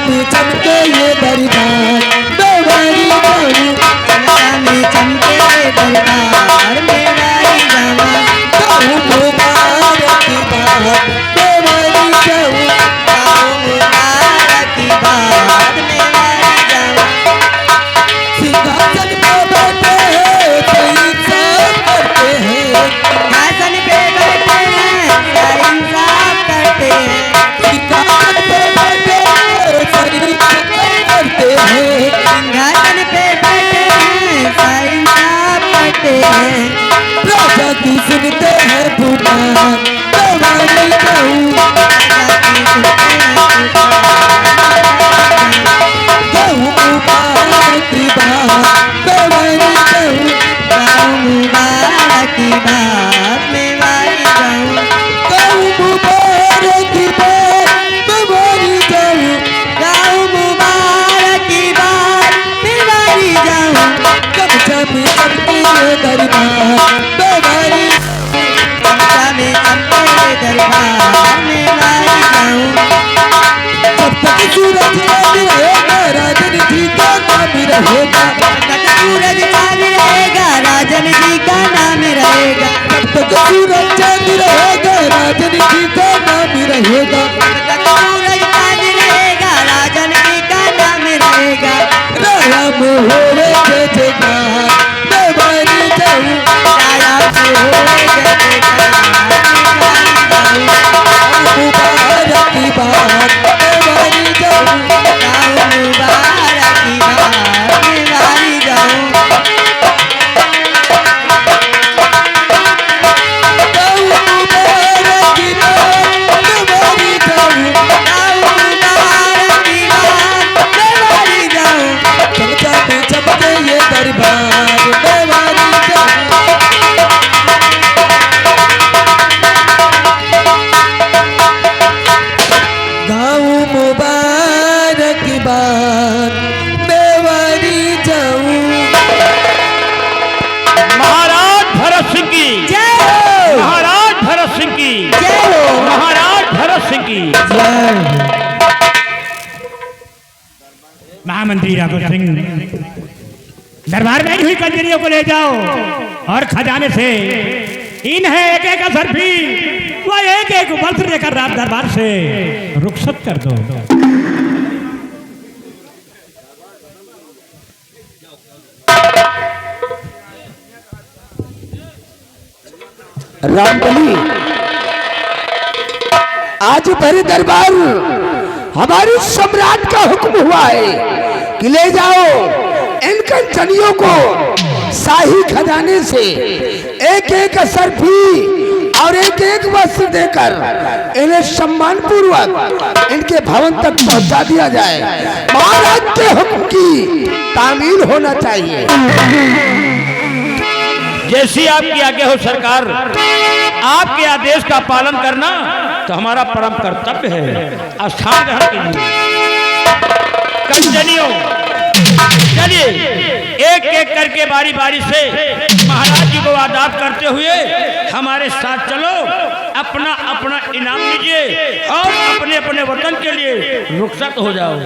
में चमके ये दरबार बेवारी जाऊं, चमका में चमके दरबार में वारी जाऊं, गाऊं मुबारक की बात बेवारी जाऊं, गाऊं मुबारक की बात में वारी जाऊं। सिंहासन पे बैठे हैं सही इंसाफ करते हैं, सिंहासन पे बैठे हैं सही इंसाफ करते हैं, सिंहासन पे बैठे हैं सही इंसाफ करते हैं, सिंहासन पे बैठे हैं सही इंसाफ करते हैं। राजा की सुनते हैं पुकार बेवारी जाऊं, गाऊं मुबारक की बात बेवारी जाऊं, गाऊं मुबारक की बात में वारी जाऊं, गाऊं मुबारक की बात बेवारी जाऊं, गाऊं मुबारक की बात में वारी जाऊं। चमचा में चमके ये दरबार बेवारी, चमचा में चमके दरबार में वारी जाऊं, जब तक सूरज चांद रहेगा राजन जी का नाम रहेगा, जब तक सूरज चांद रहेगा राजन जी का नाम रहेगा, जब तक सूरज चांद रहेगा राजन जी का नाम रहेगा, जब तक सूरज चांद रहेगा राजन जी का नाम रहेगा। राया में होवे जय जयकार बेवारी जाऊं, राया से होए जय जयकार में वारी जाऊं, मुबारक की बात बेवारी जाऊं, गाऊं मुबारक की बात में वारी जाऊं, गाऊं मुबारक की बात बेवारी जाऊं, गाऊं मुबारक की बात में वारी जाऊं। चमचा में चमके ये दरबार बेवारी जाऊं, गाऊं मुबारक की बात बेवारी जाऊं। महाराज भरत सिंह की जय हो, महाराज भरत सिंह की जय हो, महाराज भरत सिंह की महामंत्री राघव सिंह दरबार में आई हुई कंजरियों को ले जाओ और खजाने से इन्हें एक एक असरफी व एक एक वस्त्र लेकर रात दरबार से रुखसत कर दो। रामबली आज भरे दरबार हमारे सम्राट का हुक्म हुआ है कि ले जाओ इन कंचनियों को शाही खजाने से एक एक असरफी और एक एक वस्त्र देकर इन्हें सम्मान पूर्वक इनके भवन तक पहुंचा दिया जाए। महाराज के हुक्म की तामील होना चाहिए। जैसी आपकी आज्ञा हो सरकार, आपके आदेश का पालन करना तो हमारा परम कर्तव्य है। स्थान ग्रहण कीजिए। कंजनियों चलिए एक एक करके बारी बारी से महाराज जी को आदाब करते हुए हमारे साथ चलो, अपना अपना इनाम लीजिए और अपने अपने वतन के लिए रुखसत हो जाओ।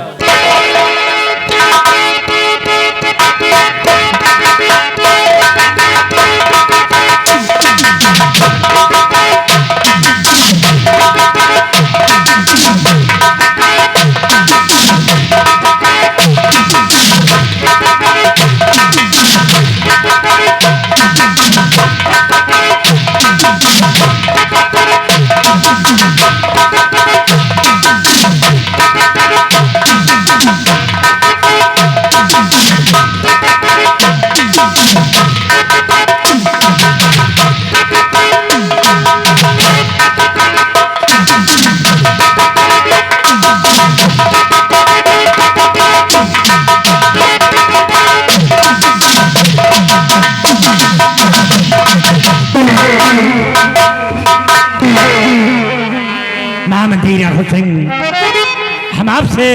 महामंत्री राघव सिंह, हम आपसे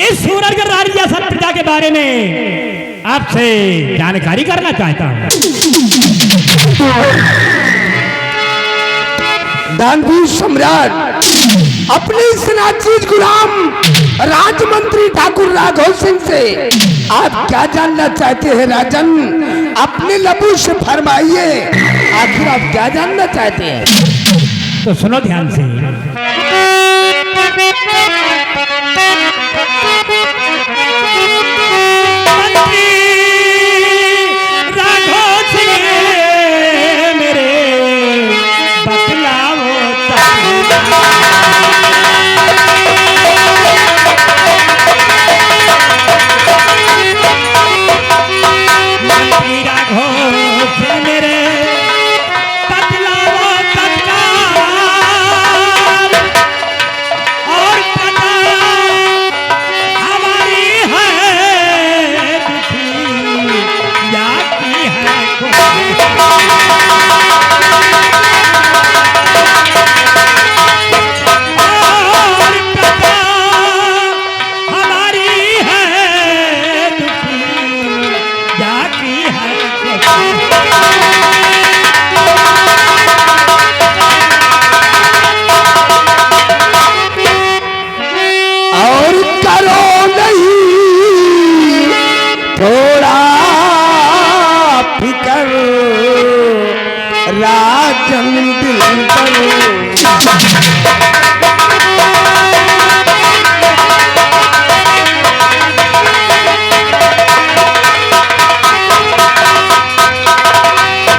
इस सूरजगढ़ रियासत प्रजा के बारे में आपसे जानकारी करना चाहता हूँ। दानवीर सम्राट अपने इस नाचीज गुलाम राज राजमंत्री ठाकुर राघव सिंह से आप क्या जानना चाहते हैं राजन? अपने लबू से फरमाइए, आखिर आप क्या जानना चाहते हैं? तो सुनो ध्यान से। मंत्री राघव सिंह मेरे बतलाओ राजन दिल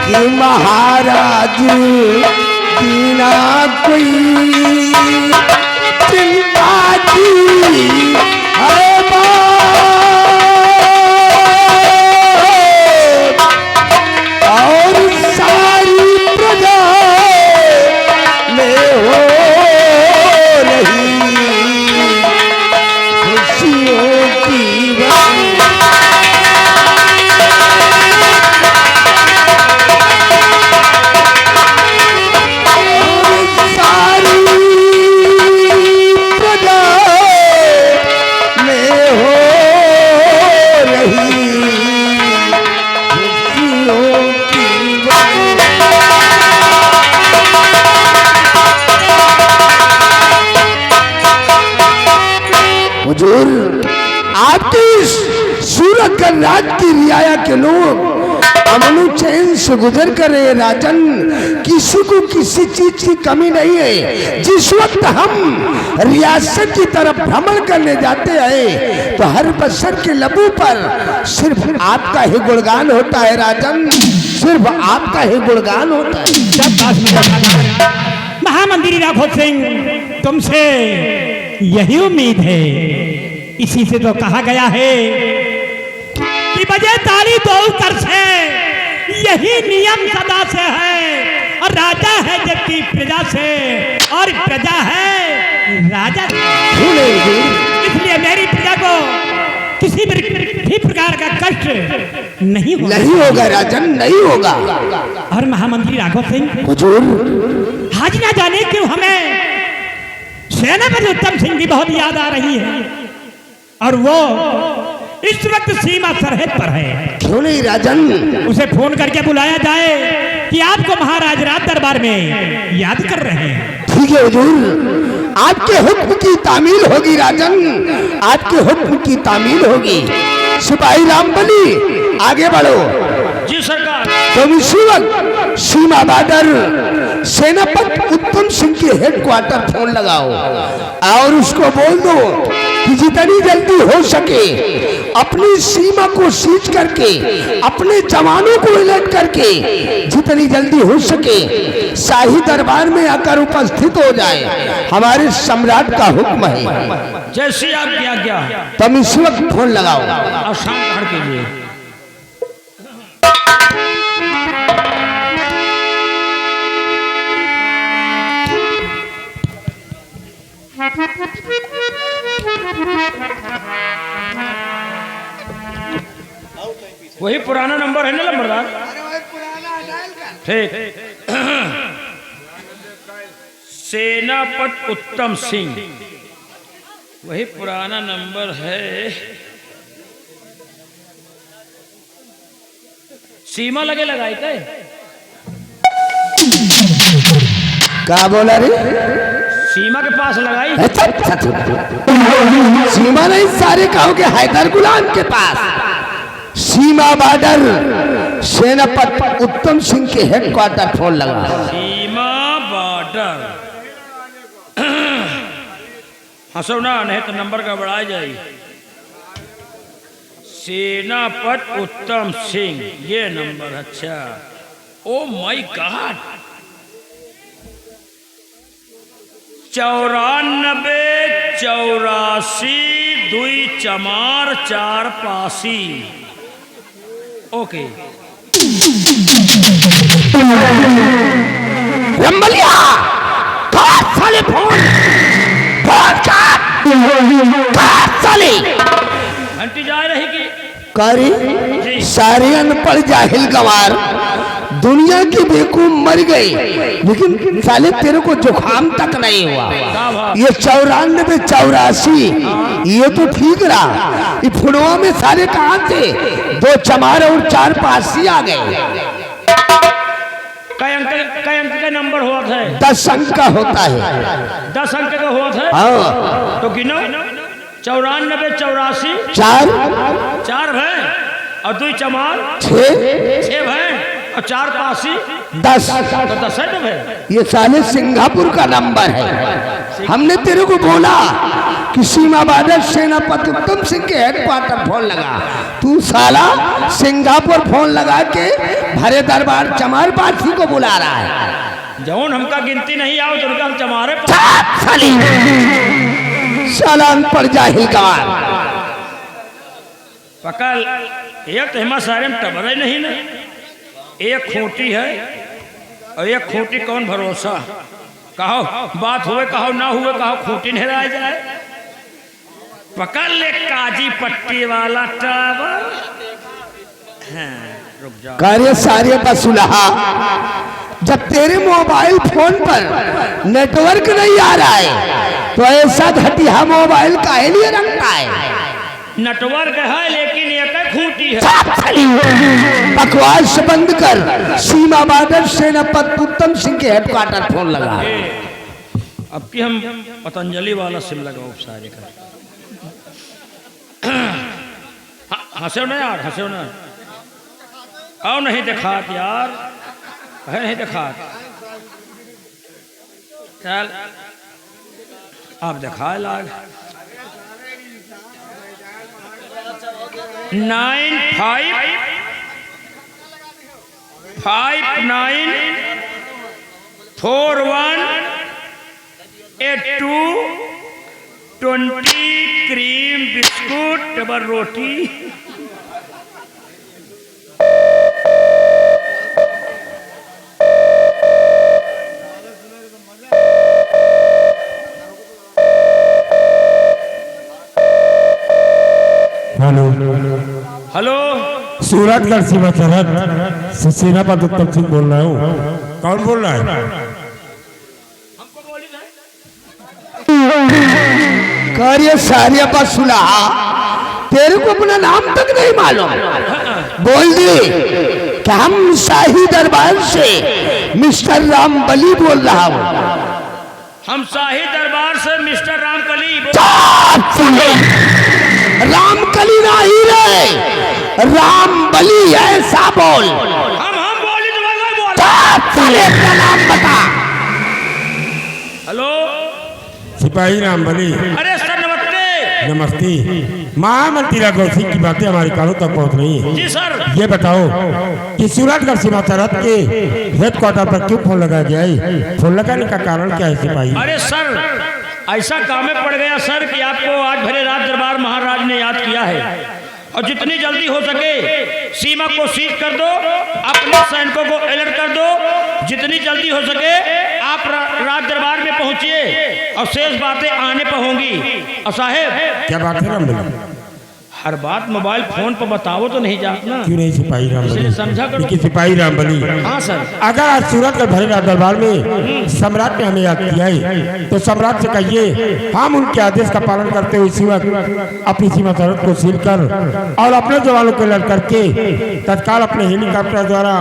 कि महाराज दीना कोई चिंता की है और सारी प्रजा में हो रही खुशियों की सारी प्रजा में हो रही खुशियों हुजूर, आपकी सूरतगढ़ राज की रियाया के लोग अमन चैन से गुजर कर रहे राजन, किसी को किसी चीज की कमी नहीं है। जिस वक्त हम रियासत की तरफ भ्रमण करने जाते हैं तो हर बशर के लबों पर सिर्फ आपका ही गुणगान होता है राजन, सिर्फ आपका ही गुणगान होता है। महामंत्री राघव सिंह, तुमसे यही उम्मीद है। इसी से तो कहा गया है कि बजे ताली दो कर से, यही नियम सदा से है। और राजा है जबकि प्रजा से, और प्रजा है राजा से। इसलिए मेरी प्रजा को किसी भी प्रकार का कष्ट नहीं होगा राजन, नहीं होगा। और महामंत्री राघव सिंह हुजूर, आज ना जाने क्यों हमें सेनापति उत्तम सिंह की बहुत याद आ रही है, और वो इस वक्त सीमा सरहद पर है। क्यों नहीं राजन? उसे फोन करके बुलाया जाए कि आपको महाराज राज दरबार में याद कर रहे हैं। ठीक है हुजूर, आपके हुक्म की तामील होगी राजन, आपके हुक्म की तामील होगी। सिपाही रामबली, आगे बढ़ो। जी सरकार। तुम इसी वक्त सीमा बॉर्डर सेनापति उत्तम सिंह के हेडक्वार्टर फोन लगाओ और उसको बोल दो कि जितनी जल्दी हो सके अपनी सीमा को सीज करके, अपने जवानों को अलर्ट करके जितनी जल्दी हो सके शाही दरबार में आकर उपस्थित हो जाए। हमारे सम्राट का हुक्म है। जैसी आप क्या क्या तुम इस वक्त फोन लगाओ और शांत कर कीजिए। वही पुराना नंबर है ना नंबरदार? ठीक। सेनापति उत्तम सिंह, वही पुराना नंबर है। सीमा लगे लगाई थे। क्या बोला रे? सीमा के पास लगाई। सीमा नहीं, सारे कहोगे हैदर गुलाम के पास। सीमा बॉर्डर सेनापति उत्तम सिंह के हेडक्वार्टर फोन लगा। सीमा बॉर्डर हंसो ना, नहीं तो नंबर का बढ़ाया जाए। सेनापति उत्तम सिंह, ये नंबर। अच्छा, ओ माय गॉड, 94 84 2 चमार 4 पासी। ओके, रंबलिया काट साले फोन, फोन काट साले। घंटी जा रही कि कारी सारे अनपढ़ जाहिल गवार दुनिया की बेवकूफ मर गई, लेकिन साले तेरे को जुखाम तक नहीं हुआ। ये 94 84 ये तो ठीक रहा। ये फुड़वा में सारे कहां थे? 2 चमार और 4 पासी आ गए। कई अंक का नंबर हुआ था? 10 अंक का होता है। 10 अंक का हुआ था। हाँ, तो गिनो, 94 84 4 है और 2 चमार 6 है और 4 पासी 10। तो 10 है। तो है ये साले सिंगापुर का नंबर है। हमने तेरे को बोला कि सीमा बॉर्डर सेनापति उत्तम सिंह के हेडक्वार्टर फोन लगा, तू साला सिंगापुर फोन लगा के भरे दरबार चमार पासी को बुला रहा है। जौन हमका गिनती नहीं आओ तो उनका हम चमारे साला अनपढ़ जाहिल गवार। पकल एक तो हिमा सारे में टबरे नहीं ना, एक खूंटी है और एक खूंटी कौन भरोसा। कहो बात हुए कहो ना हुए, कहो खूंटी नहीं रह जाए। पकड़ ले काजी पट्टी वाला टावर। हाँ, रुक जाओ। कार्य सारे बसुलहा, जब तेरे मोबाइल फोन पर नेटवर्क नहीं आ रहा है तो ऐसा घटिया मोबाइल काहे लिए रखता है? नेटवर्क है लेकिन एक खूंटी है। बकवास बंद कर। सीमा बॉर्डर सेनापति उत्तम सिंह के हेडक्वार्टर फोन लगा। अब की हम पतंजलि वाला सिम लगाओ सारे का। हंसो ना यार, हंसो ना। आओ नहीं दिखात यार, है नहीं दिखात। चल आप दिखा लाग। 95 59 41 82 20 क्रीम बिस्कुट डबल रोटी। हेलो हेलो, सूरतगढ़ सीमा सरहद से सेनापति उत्तम सिंह बोल रहा हूँ। कौन बोल रहा है? कार्य सारे बसुलहा, तेरे को अपना नाम तक नहीं मालूम। बोल दे कि हम शाही दरबार से मिस्टर रामबली बोल रहा हूँ। हम शाही दरबार से मिस्टर रामकली रामकली नहीं रे, रामबली ऐसा बोल। हम बोली तो बोल। साले का नाम बता। हेलो, सिपाही रामबली। अरे सर नमस्ते। नमस्ते। महामंत्री गौसिंह की बातें हमारे कानों तक पहुंच रही हैं। जी सर। ये बताओ कि सूरतगढ़ सीमा सरहद के हेडक्वार्टर पर क्यों फोन लगाया गया है? फोन लगाने का कारण क्या है सिपाही? अरे सर, ऐसा काम में पड़ गया सर कि आपको आज भरे रात दरबार महाराज ने याद किया है और जितनी जल्दी हो सके सीमा को सीज कर दो, अपने सैनिकों को अलर्ट कर दो। जितनी जल्दी हो सके आप रात दरबार में पहुंचिए और शेष बातें आने पर होंगी। और साहेब, क्या बात है रामबली? हर बात मोबाइल फोन पर बताओ तो नहीं जात ना। क्यों नहीं सिपाही रामबली? इसलिए समझा करो। देखिए सिपाही रामबली, हाँ सर। अगर आज सूरतगढ़ भरे रात दरबार में सम्राट ने हमें याद किया है तो सम्राट से कहिए हम उनके आदेश का पालन करते हुए इसी वक्त अपनी सीमा सरहद को सील कर और अपने जवानों को अलर्ट करके तत्काल अपने हेलीकॉप्टर द्वारा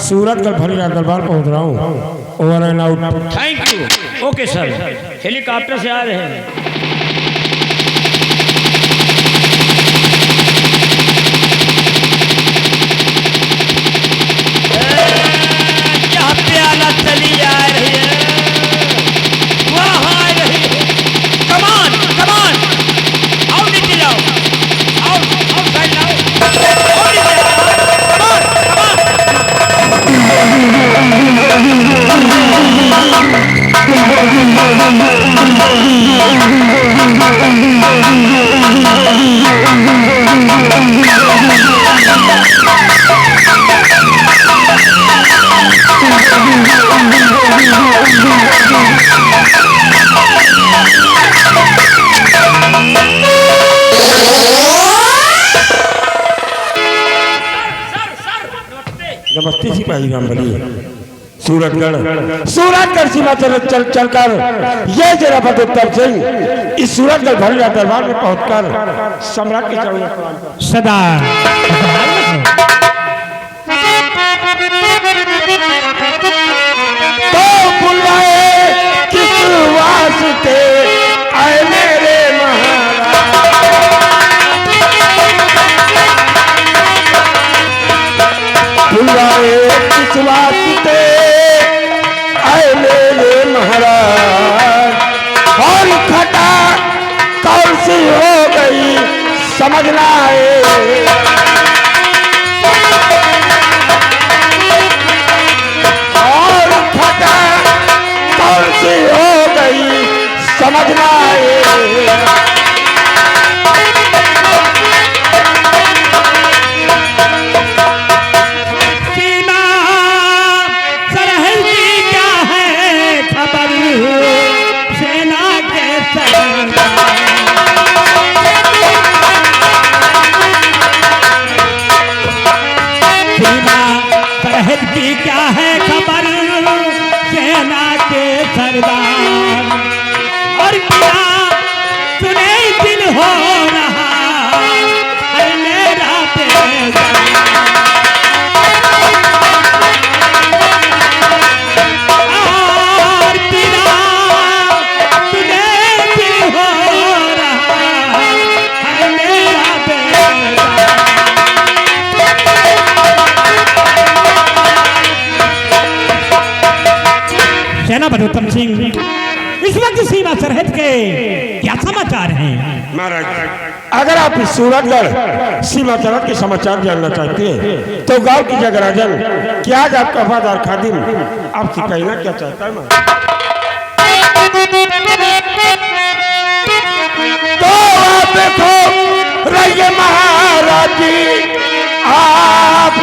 सूरतगढ़ भरे रात दरबार पहुंच रहा हूँ। Over and out. Thank you. Okay sir, helicopter से आ रहे हैं। क्या प्याला चली आ रही है, वहाँ आ रही है। कमान कमान, आओ नीचे जाओ, आओ आओ साइड लाओ, आओ नीचे आओ, कमान नमस्ते सिपाही राम बली। सूरतगढ़ सीमा चलकर ये जरा उत्तर सिंह इस सूरतगढ़ भरला दरबार में पहुंचकर सम्राट के चरणों में सदा तो बुलाए किस वास्ते आए मेरे महाराज, बुलाए किस वास्ते आए मेरे महाराज, और खटा कौन सी हो गई समझ लाए, और खटा कौन सी हो गई समझ लाए। सीमा सरहद की क्या है खबर, सेना के सरदार। सीमा सरहद की क्या है खबर, सेना के सरदार। और क्या सुने दिल हो रहा है मेरा बेजार। और बिना तुझे दिल हो रहा है मेरा बेजार। सेनापति उत्तम सिंह, इस वक्त सीमा सरहद के क्या समाचार हैं? महाराज, अगर आप इस सूरतगढ़ सीमा सरहद के समाचार जानना चाहते हैं तो गांव की जगह राजन कि आज आपका वफादार खादिम आपसे कहना क्या चाहता है महाराज। तो आप देखो रहिए महाराज जी आप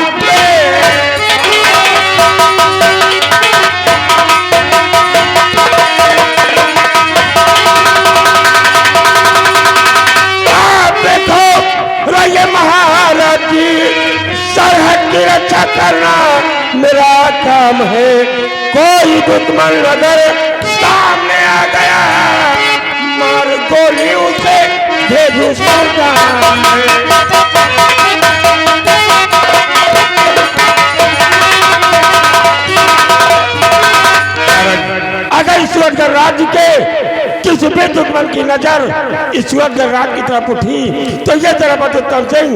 रहिए महाराज जी, सरहद की रक्षा करना मेरा काम है। कोई दुश्मन अगर सामने आ गया मार गोली उसे भेजू सरदार है। अगर ईश्वरगढ़ राज्य के किसी भी दुश्मन की नजर ईश्वरगढ़ राज्य की तरफ उठी तो ये जरा उत्तम सिंह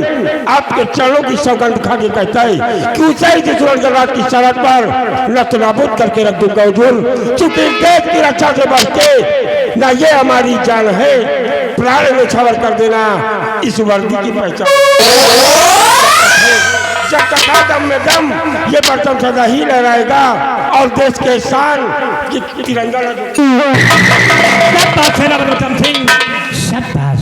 आपके चरणों की सौगंध खा के कहता है कि उसे ही ईश्वरगढ़ राज्य की सरहद पर नतनाबूद करके रख दूंगा हुजूर, चूंकि देश की रक्षा से बढ़ के ना ये हमारी जान है, प्राण में छवर कर देना इस वर्दी की पहचान। जब तक दम में दम ये परचम सदा ही लहराएगा और देश के शान की तिरंगा शाबाश सेनापति उत्तम सिंह, शाबाश।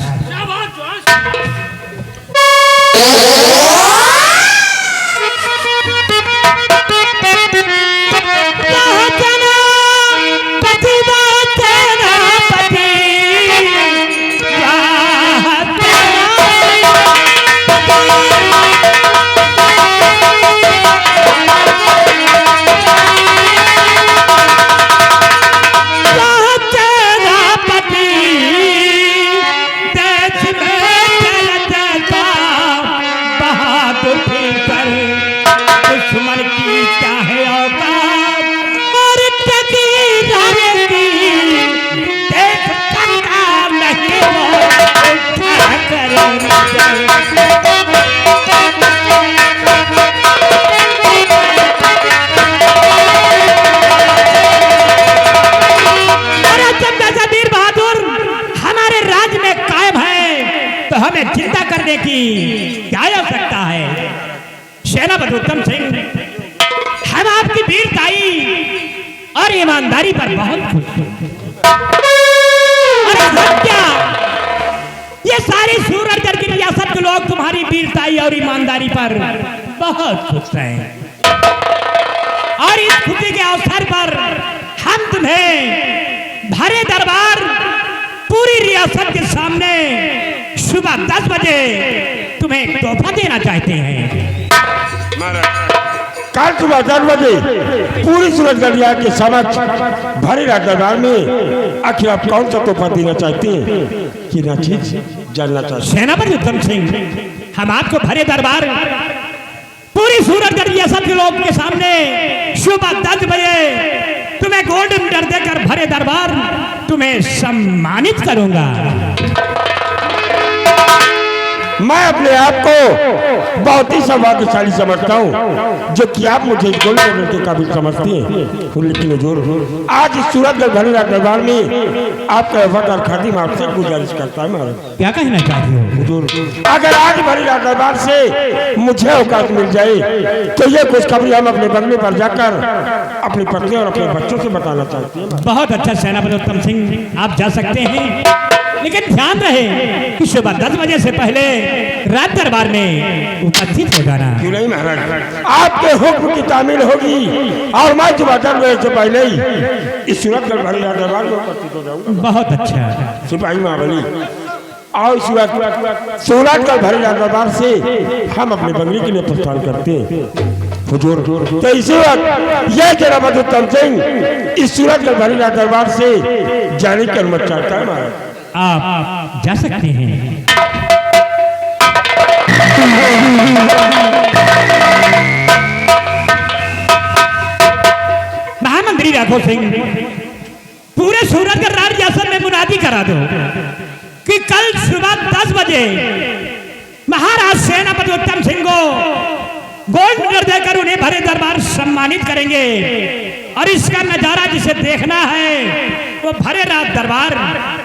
हमें चिंता करने की क्या आवश्यकता है? सेनापति उत्तम सिंह, हम आपकी वीरताई और ईमानदारी पर बहुत खुश हैं। अरे क्या ये सारी सूरजगढ़ की रियासत के लोग तुम्हारी वीरताई और ईमानदारी पर बहुत खुश हैं, और इस खुशी के अवसर पर हम तुम्हें भरे दरबार पूरी रियासत के सामने सुबह 10 बजे तुम्हें एक तोहफा देना चाहते हैं। कल सुबह 10 बजे पूरी सूरजगढ़िया के समक्ष भरे दरबार में आखिर आप कौन सा तोहफा देना चाहते हैं कि ना चीज जानना चाहते हैं? सेनापति उत्तम सिंह, हम आपको भरे दरबार पूरी सूरजगढ़ रियासत के लोग के सामने सुबह 10 बजे तुम्हें गोल्डन मेडल देकर भरे दरबार तुम्हें सम्मानित करूंगा। मैं अपने आप को बहुत ही सौभाग्यशाली समझता हूँ जो कि आप मुझे गोल्ड मेडल के काबिल समझती हैं। लेकिन हुजूर, आज इस सूरजगढ़ भरे दरबार में आपका वफादार खादिम आपसे गुजारिश करता है महाराज। क्या कहना चाहते हो? हुजूर, अगर आज भरे दरबार से मुझे औकात मिल जाए तो ये खुशखबरी हम अपने बंगले पर जाकर अपनी पत्नी और अपने बच्चों से बताना चाहते हैं। बहुत अच्छा सेनापति उत्तम सिंह, आप जा सकते हैं, लेकिन ध्यान रहे कि सुबह 10 बजे से पहले रात दरबार में उपस्थित हो जाना। क्यों नहीं महाराज, आपके हुक्म की तामील होगी और मैं सुबह 10 बजे से पहले ही इस सूरजगढ़ भरे दरबार में उपस्थित हो जाऊंगा। बहुत अच्छा सिपाही महाबली, और इस वक्त सूरजगढ़ भरे दरबार से हम अपने बंगले के लिए प्रस्थान करते हैं। हुजूर, तो इसी वक्त यह सेनापति उत्तम सिंह इस सूरजगढ़ भरे दरबार से जाने की अनुमति चाहता है महाराज। आप जा सकते हैं। महामंत्री राघव सिंह, पूरे सूरजगढ़ रियासत में मुनादी करा दो कि कल सुबह 10 बजे महाराज सेनापति उत्तम सिंह को गोल्ड मेडल देकर उन्हें भरे दरबार सम्मानित करेंगे, और इसका नजारा जिसे देखना है वो भरे रात दरबार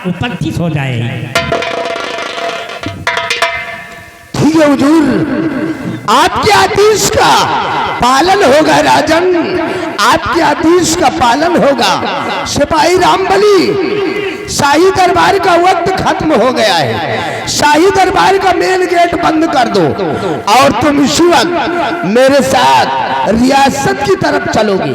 उपस्थित हो जाए। ठीक है हुजूर, आपके आदेश का पालन होगा राजन, आपके आदेश का पालन होगा। सिपाही रामबली, शाही दरबार का वक्त खत्म हो गया है, शाही दरबार का मेन गेट बंद कर दो और तुम इस वक्त मेरे साथ रियासत की तरफ चलोगी।